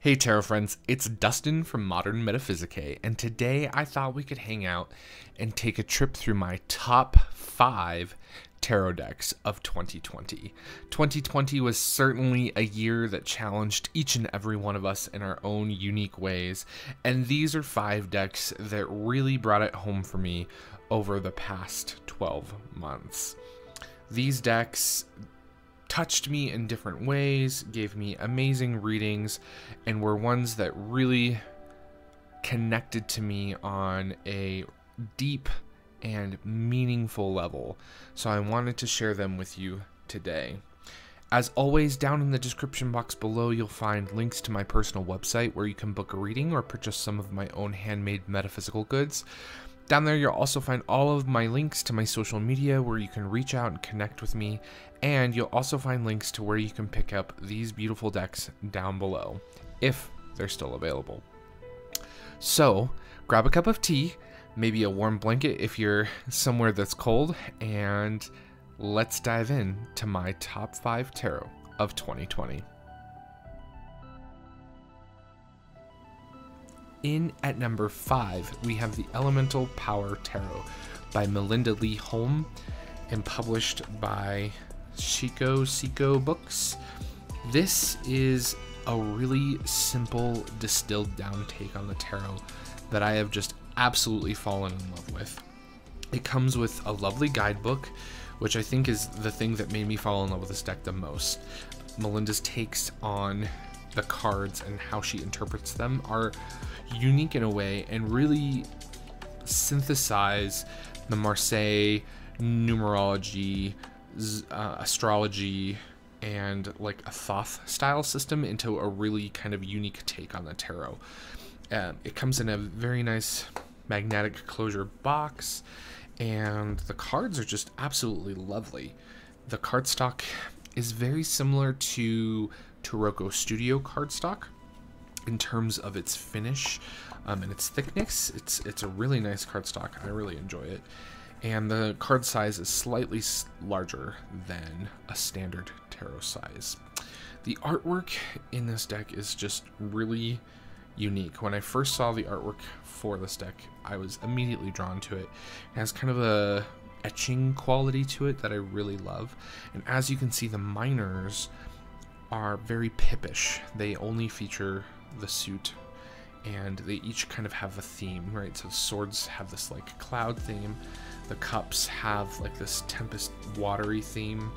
Hey tarot friends, it's Dustin from Modern Metaphysicae, and today I thought we could hang out and take a trip through my top 5 tarot decks of 2020. 2020 was certainly a year that challenged each and every one of us in our own unique ways, and these are 5 decks that really brought it home for me over the past 12 months. These decks touched me in different ways, gave me amazing readings, and were ones that really connected to me on a deep and meaningful level. So I wanted to share them with you today. As always, down in the description box below, you'll find links to my personal website where you can book a reading or purchase some of my own handmade metaphysical goods. Down there, you'll also find all of my links to my social media where you can reach out and connect with me, and you'll also find links to where you can pick up these beautiful decks down below, if they're still available. So, grab a cup of tea, maybe a warm blanket if you're somewhere that's cold, and let's dive in to my top 5 tarot of 2020. In at number 5, we have the Elemental Power Tarot by Melinda Lee Holm and published by Seiko Books. This is a really simple, distilled down take on the tarot that I have just absolutely fallen in love with. It comes with a lovely guidebook, which I think is the thing that made me fall in love with this deck the most. Melinda's takes on the cards and how she interprets them are unique in a way and really synthesize the Marseille numerology, astrology, and like a Thoth style system into a really kind of unique take on the tarot. It comes in a very nice magnetic closure box, and the cards are just absolutely lovely. The cardstock is very similar to Taroko Studio cardstock in terms of its finish and its thickness. It's a really nice cardstock. I really enjoy it. And the card size is slightly larger than a standard tarot size. The artwork in this deck is just really unique. When I first saw the artwork for this deck, I was immediately drawn to it. It has kind of a etching quality to it that I really love. And as you can see, the minors are very pippish. They only feature the suit, and they each kind of have a theme, right? So the swords have this like cloud theme, the cups have like this tempest watery theme,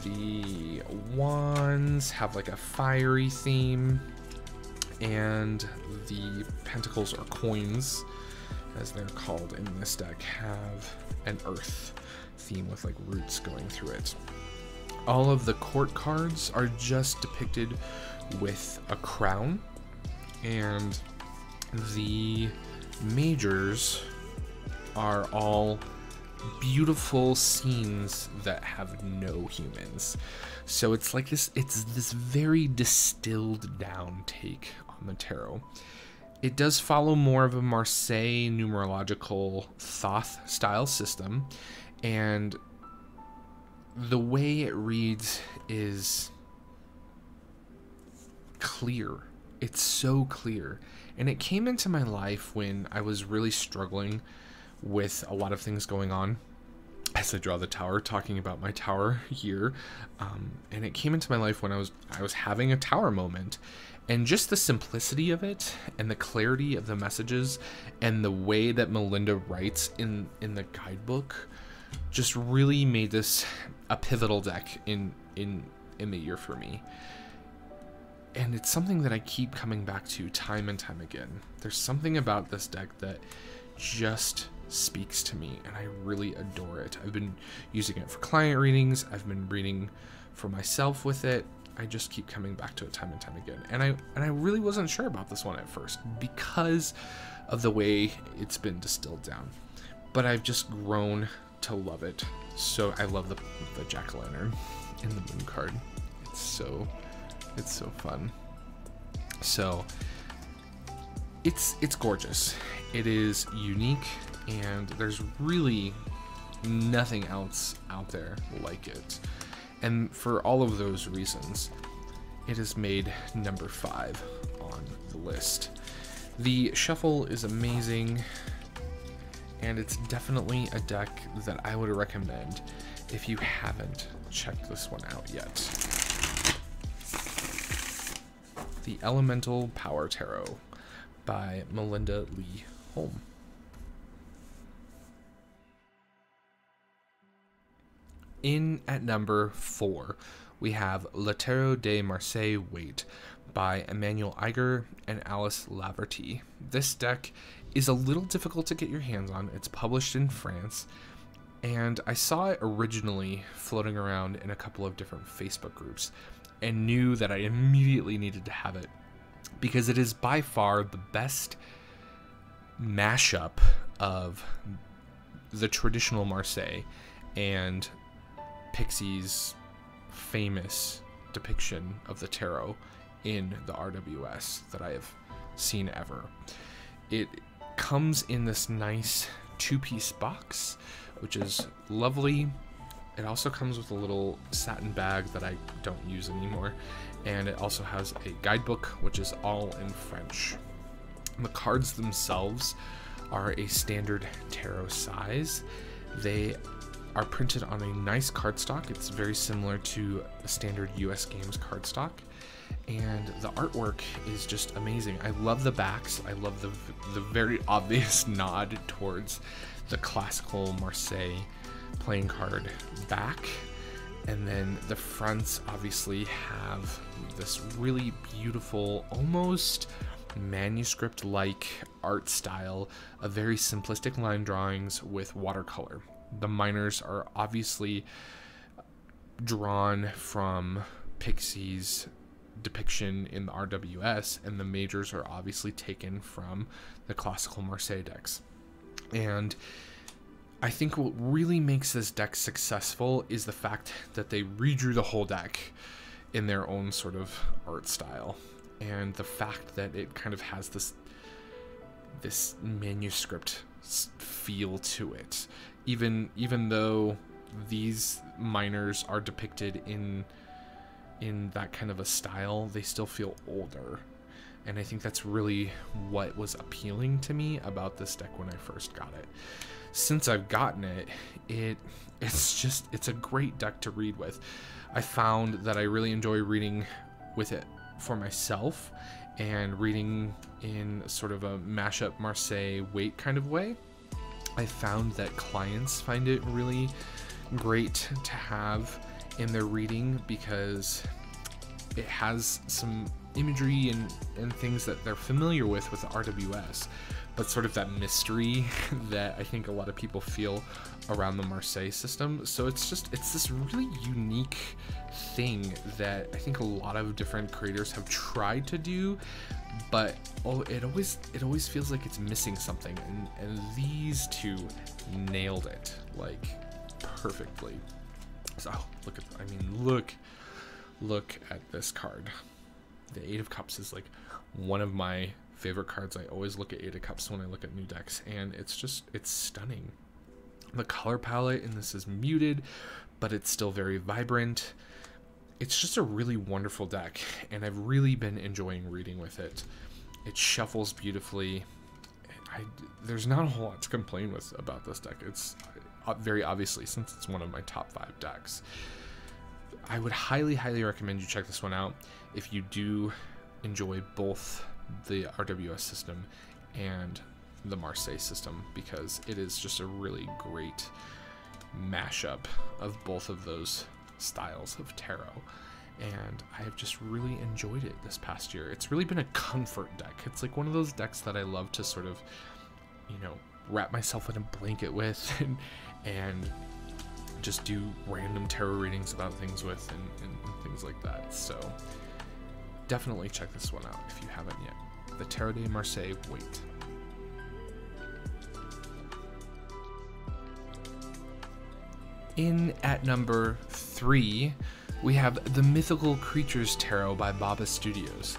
the wands have like a fiery theme, and the pentacles or coins, as they're called in this deck, have an earth theme with like roots going through it. All of the court cards are just depicted with a crown, and the majors are all beautiful scenes that have no humans. So it's like this very distilled down take on the tarot. It does follow more of a Marseille numerological Thoth style system, and the way it reads is clear. It's so clear. And it came into my life when I was really struggling with a lot of things going on. As I draw the tower, talking about my tower here. And it came into my life when I was having a tower moment. And just the simplicity of it and the clarity of the messages and the way that Melinda writes in the guidebook just really made this a pivotal deck in the year for me. And it's something that I keep coming back to time and time again. There's something about this deck that just speaks to me, and I really adore it. I've been using it for client readings. I've been reading for myself with it. I just keep coming back to it time and time again. And I really wasn't sure about this one at first because of the way it's been distilled down. But I've just grown to love it. So I love the jack-o'-lantern in the moon card. It's so fun. So it's gorgeous. It is unique, and there's really nothing else out there like it. And for all of those reasons, it has made number 5 on the list. The shuffle is amazing, and it's definitely a deck that I would recommend if you haven't checked this one out yet. The Elemental Power Tarot by Melinda Lee Holm. In at number 4, we have Terro de Marseille-Waite by Emmanuel Iger and Alice Laverty. This deck is a little difficult to get your hands on. It's published in France, and I saw it originally floating around in a couple of different Facebook groups and knew that I immediately needed to have it because it is by far the best mashup of the traditional Marseille and Pixie's famous depiction of the tarot in the RWS that I have seen ever. It comes in this nice 2-piece box, which is lovely. It also comes with a little satin bag that I don't use anymore, and it also has a guidebook, which is all in French. The cards themselves are a standard tarot size. They are printed on a nice cardstock. It's very similar to a standard US Games cardstock, and the artwork is just amazing. I love the backs. I love the very obvious nod towards the classical Marseille playing card back, and then the fronts obviously have this really beautiful, almost manuscript-like art style of very simplistic line drawings with watercolor. The minors are obviously drawn from Pixie's depiction in the RWS, and the majors are obviously taken from the classical Marseille decks. And I think what really makes this deck successful is the fact that they redrew the whole deck in their own sort of art style, and the fact that it kind of has this manuscript feel to it. Even though these minors are depicted in that kind of a style, they still feel older. And I think that's really what was appealing to me about this deck when I first got it. Since I've gotten it, it's a great deck to read with. I found that I really enjoy reading with it for myself and reading in sort of a mashup Marseille-Waite kind of way. I found that clients find it really great to have in their reading because it has some imagery and things that they're familiar with the RWS, but sort of that mystery that I think a lot of people feel around the Marseille system. So it's this really unique thing that I think a lot of different creators have tried to do, but it always feels like it's missing something, and these two nailed it like perfectly. So look at this card. The Eight of Cups is like one of my favorite cards. I always look at Eight of Cups when I look at new decks, and it's stunning. The color palette in this is muted, but it's still very vibrant. It's just a really wonderful deck, and I've really been enjoying reading with it. It shuffles beautifully. There's not a whole lot to complain with about this deck. It's very obviously, since it's one of my top 5 decks. I would highly recommend you check this one out if you do enjoy both the RWS system and the Marseille system, because it is just a really great mashup of both of those styles of tarot, and I have just really enjoyed it this past year. It's really been a comfort deck. It's like one of those decks that I love to sort of, wrap myself in a blanket with and just do random tarot readings about things with and things like that. So definitely check this one out if you haven't yet. The Terro de Marseille-Waite. In at number 3, we have the Mythical Creatures Tarot by Baba Studios.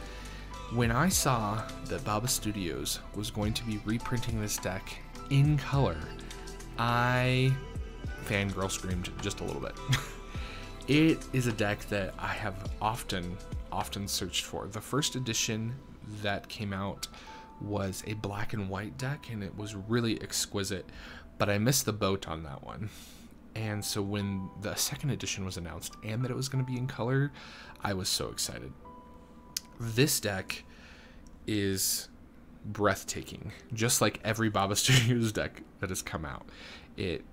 When I saw that Baba Studios was going to be reprinting this deck in color, I fangirl screamed just a little bit. It is a deck that I have often often searched for. The first edition that came out was a black and white deck, and it was really exquisite, but I missed the boat on that one. And so when the second edition was announced and that it was going to be in color, I was so excited. This deck is breathtaking, just like every Baba Studios deck that has come out. It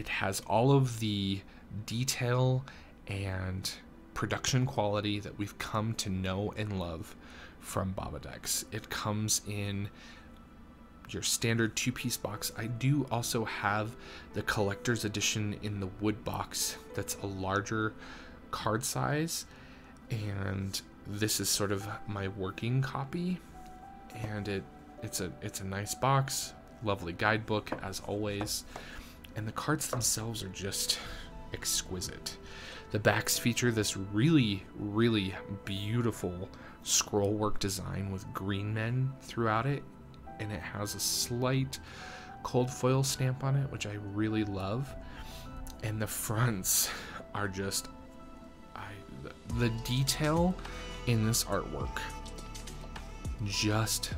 has all of the detail and production quality that we've come to know and love from Baba decks. It comes in your standard 2-piece box. I do also have the collector's edition in the wood box that's a larger card size, and this is sort of my working copy, and it's a nice box, lovely guidebook as always, and the cards themselves are just exquisite. The backs feature this really, really beautiful scroll work design with green men throughout it, and it has a slight cold foil stamp on it, which I really love. And the fronts are just, the detail in this artwork just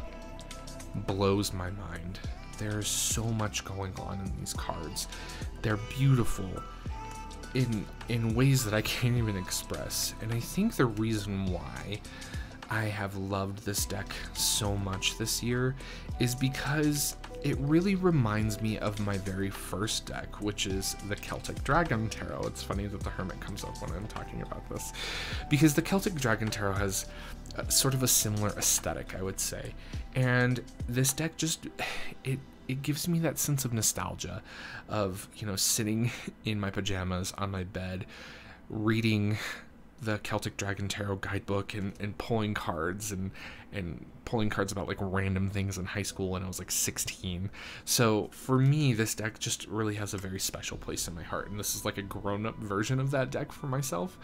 blows my mind. There's so much going on in these cards. They're beautiful in ways that I can't even express. And I think the reason why I have loved this deck so much this year is because it really reminds me of my very first deck, which is the Celtic Dragon Tarot. It's funny that the Hermit comes up when I'm talking about this, because the Celtic Dragon Tarot has sort of a similar aesthetic, I would say. And this deck just, it gives me that sense of nostalgia of, you know, sitting in my pajamas on my bed, reading the Celtic Dragon Tarot guidebook and pulling cards and pulling cards about like random things in high school when I was like 16. So for me, this deck just really has a very special place in my heart, and this is like a grown-up version of that deck for myself,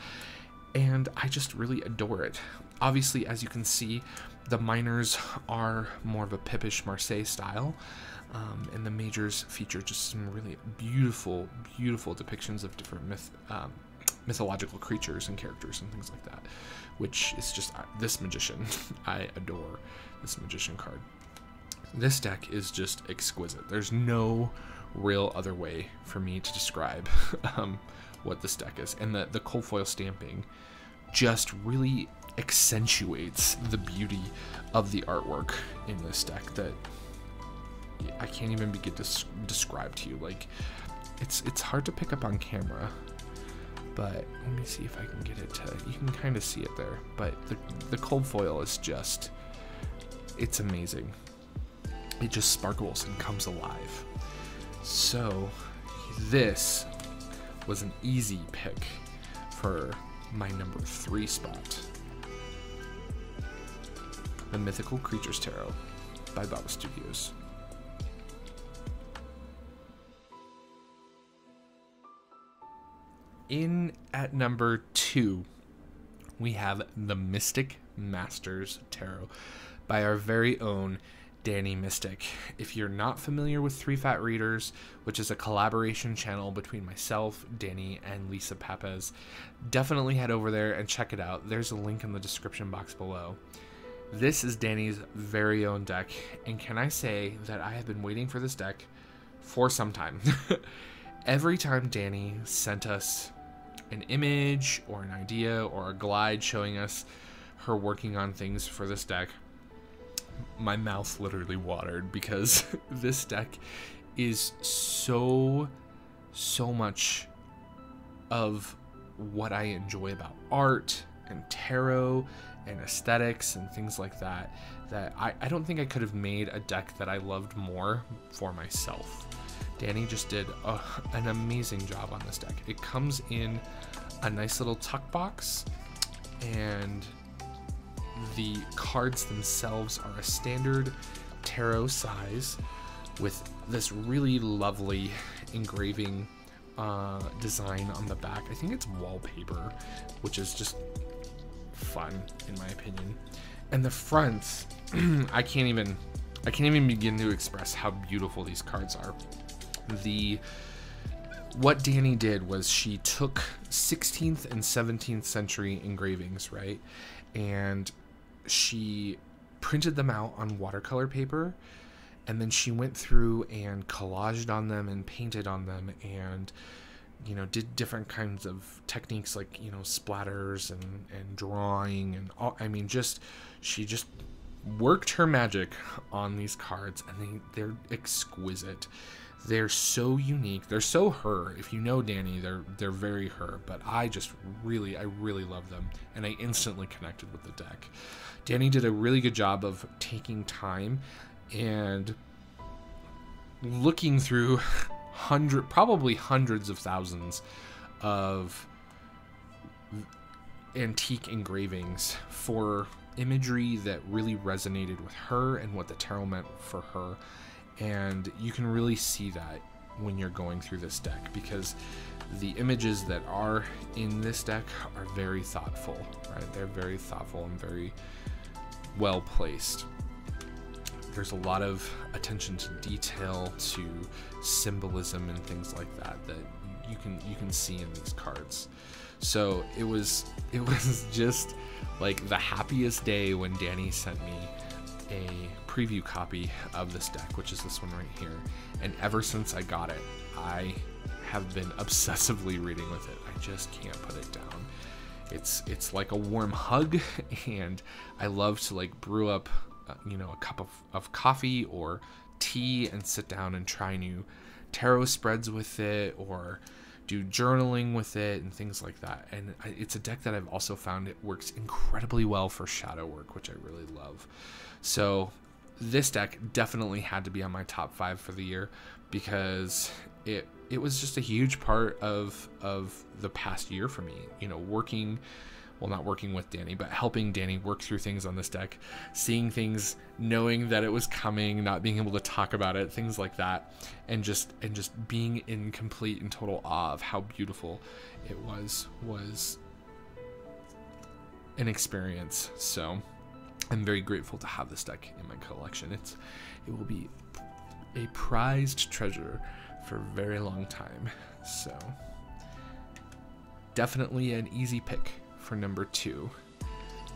and I just really adore it. Obviously, as you can see, the minors are more of a Pippish Marseille style, and the majors feature just some really beautiful, beautiful depictions of different mythological creatures and characters and things like that, which is just this magician. I adore this magician card. This deck is just exquisite. There's no real other way for me to describe what this deck is, and the cold foil stamping just really accentuates the beauty of the artwork in this deck that I can't even begin to describe to you. Like, it's hard to pick up on camera, but let me see if I can get it to, you can kind of see it there, but the cold foil is just, it's amazing. It just sparkles and comes alive. So this was an easy pick for my number 3 spot. The Mythical Creatures Tarot by Baba Studios. In at number 2, we have the Mystic Masters Tarot by our very own Danny Mystic. If you're not familiar with Three Fat Readers, which is a collaboration channel between myself, Danny, and Lisa Papez, definitely head over there and check it out. There's a link in the description box below. This is Danny's very own deck, and can I say that I have been waiting for this deck for some time. Every time Danny sent us an image or an idea or a glide showing us her working on things for this deck, my mouth literally watered, because this deck is so much of what I enjoy about art and tarot and aesthetics and things like that, that I don't think I could have made a deck that I loved more for myself. Danny just did an amazing job on this deck. It comes in a nice little tuck box, and the cards themselves are a standard tarot size with this really lovely engraving design on the back. I think it's wallpaper, which is just fun in my opinion. And the front, I can't even begin to express how beautiful these cards are. The what Danny did was she took 16th and 17th century engravings, right? And she printed them out on watercolor paper, and then she went through and collaged on them and painted on them, and did different kinds of techniques like splatters and drawing and all. I mean, she just worked her magic on these cards, and they're exquisite. They're so unique. They're so her. If you know Danny, they're very her. But I really love them, and I instantly connected with the deck. Danny did a really good job of taking time and looking through probably hundreds of thousands of antique engravings for imagery that really resonated with her and what the tarot meant for her. And you can really see that when you're going through this deck, because the images that are in this deck are very thoughtful, right? They're very thoughtful and very well placed. There's a lot of attention to detail, to symbolism and things like that you can see in these cards. So it was just like the happiest day when Danny sent me a preview copy of this deck, which is this one right here. And ever since I got it, I have been obsessively reading with it. I just can't put it down. It's like a warm hug, and I love to like brew up a cup of coffee or tea and sit down and try new tarot spreads with it, or do journaling with it and things like that. And it's a deck that I've also found it works incredibly well for shadow work, which I really love. So this deck definitely had to be on my top 5 for the year, because it was just a huge part of the past year for me, not working with Danny, but helping Danny work through things on this deck, seeing things, knowing that it was coming, not being able to talk about it, things like that, and just being in complete and total awe of how beautiful it was an experience. So I'm very grateful to have this deck in my collection. It will be a prized treasure for a very long time. So definitely an easy pick for number 2,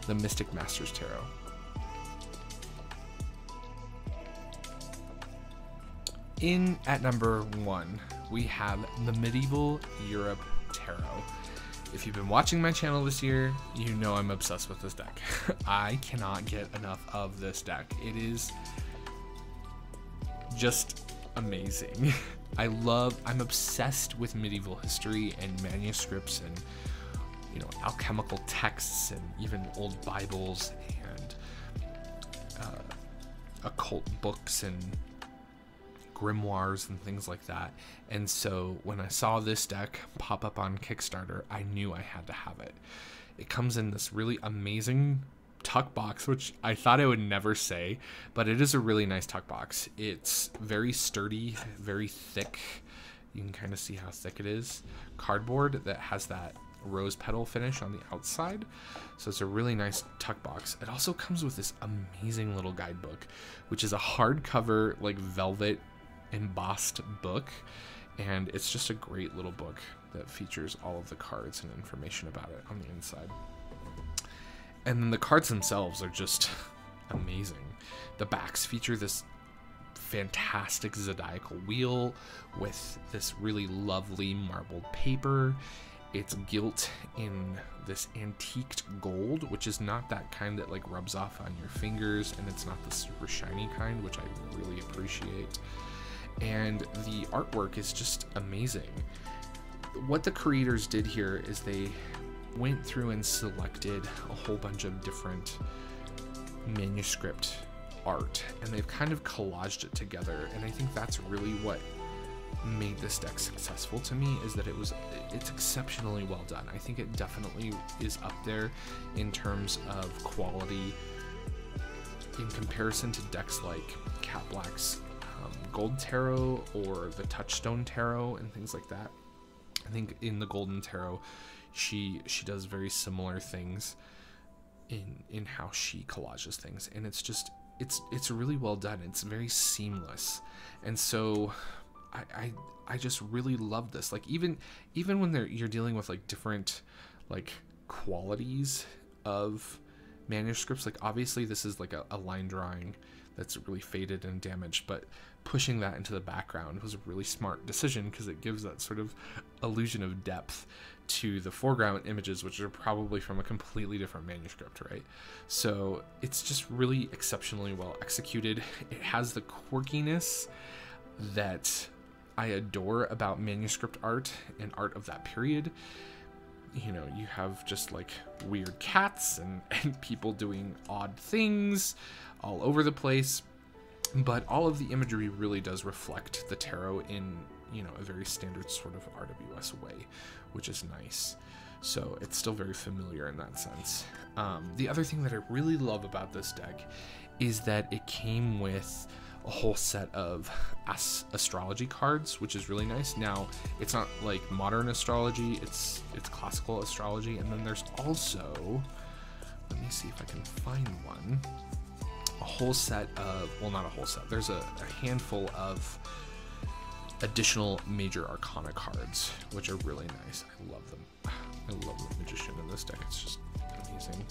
the Mystic Masters Tarot. In at number 1, we have the Medieval Europe Tarot. If you've been watching my channel this year, you know I'm obsessed with this deck. I cannot get enough of this deck. It is just amazing. I'm obsessed with medieval history and manuscripts and alchemical texts and even old Bibles and occult books and grimoires and things like that. And so when I saw this deck pop up on Kickstarter, I knew I had to have it. It comes in this really amazing tuck box, which I thought I would never say, but it is a really nice tuck box. It's very sturdy, very thick. You can kind of see how thick it is. Cardboard that has that rose petal finish on the outside, so it's a really nice tuck box. It also comes with this amazing little guidebook, which is a hardcover like velvet embossed book, and it's just a great little book that features all of the cards and information about it on the inside. And then the cards themselves are just amazing. The backs feature this fantastic zodiacal wheel with this really lovely marbled paper. It's gilt in this antiqued gold, which is not that kind that like rubs off on your fingers, and it's not the super shiny kind, which I really appreciate. And the artwork is just amazing. What the creators did here is they went through and selected a whole bunch of different manuscript art, and they've kind of collaged it together. And I think that's really what made this deck successful to me, is that it's exceptionally well done. I think it definitely is up there in terms of quality in comparison to decks like Cat Black's Gold Tarot or the Touchstone Tarot and things like that. I think in the Golden Tarot she does very similar things in how she collages things, and it's really well done. It's very seamless. And so I just really love this. Like even when you're dealing with like different like qualities of manuscripts, like obviously this is like a line drawing that's really faded and damaged, but pushing that into the background was a really smart decision because it gives that sort of illusion of depth to the foreground images, which are probably from a completely different manuscript, right? So it's just really exceptionally well executed. It has the quirkiness that I adore about manuscript art and art of that period. You know, you have just like weird cats and people doing odd things all over the place, but all of the imagery really does reflect the tarot in, you know, a very standard sort of RWS way, which is nice. So it's still very familiar in that sense. The other thing that I really love about this deck is that it came with a whole set of astrology cards, which is really nice. Now, it's not like modern astrology, it's classical astrology, and then there's also, let me see if I can find one, a whole set of, well, not a whole set, there's a handful of additional major arcana cards, which are really nice. I love them. I love the Magician in this deck. It's just amazing.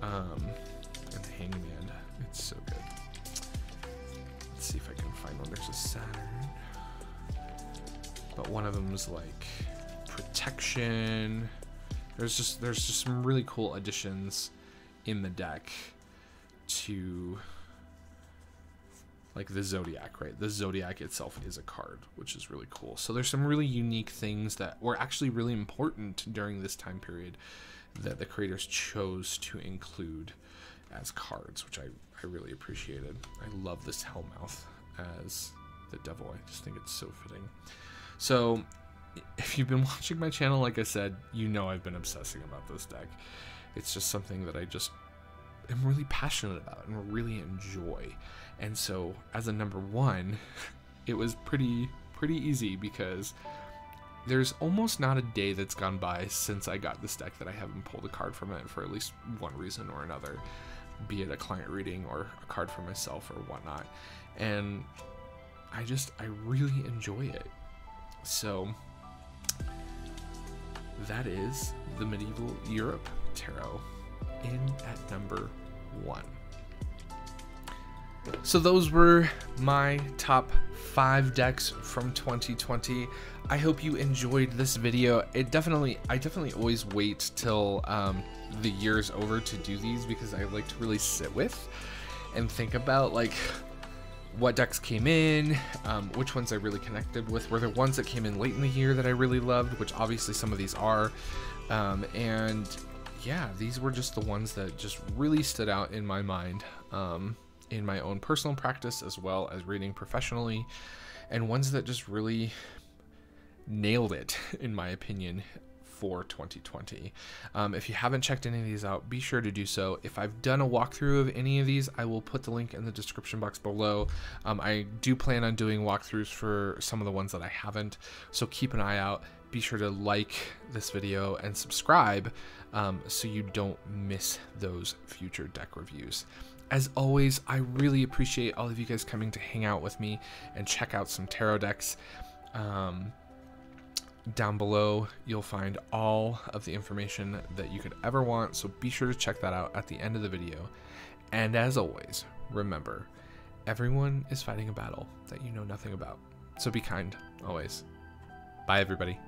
And the Hangman, it's so good. Let's see if I can find one. There's a Saturn, but one of them is like protection. There's just some really cool additions in the deck to like the Zodiac, right? The Zodiac itself is a card, which is really cool. So there's some really unique things that were actually really important during this time period that the creators chose to include as cards, which I really appreciated. I love this Hellmouth as the devil. I just think it's so fitting. So if you've been watching my channel, like I said, you know I've been obsessing about this deck. It's just something that I just am really passionate about and really enjoy. And so as a number one, it was pretty easy because there's almost not a day that's gone by since I got this deck that I haven't pulled a card from it for at least one reason or another, be it a client reading or a card for myself or whatnot. And I really enjoy it. So that is the Medieval Europe Tarot in at number 1. So those were my top 5 decks from 2020. I hope you enjoyed this video. I definitely always wait till the year's over to do these because I like to really sit with and think about like what decks came in, which ones I really connected with. Were there ones that came in late in the year that I really loved, which obviously some of these are, and yeah, these were just the ones that just really stood out in my mind, in my own personal practice as well as reading professionally, and ones that just really nailed it in my opinion for 2020. If you haven't checked any of these out, be sure to do so. If I've done a walkthrough of any of these, I will put the link in the description box below. I do plan on doing walkthroughs for some of the ones that I haven't, so keep an eye out. Be sure to like this video and subscribe so you don't miss those future deck reviews. As always, I really appreciate all of you guys coming to hang out with me and check out some tarot decks. Down below, you'll find all of the information that you could ever want, so be sure to check that out at the end of the video. And as always, remember, everyone is fighting a battle that you know nothing about. So be kind, always. Bye, everybody.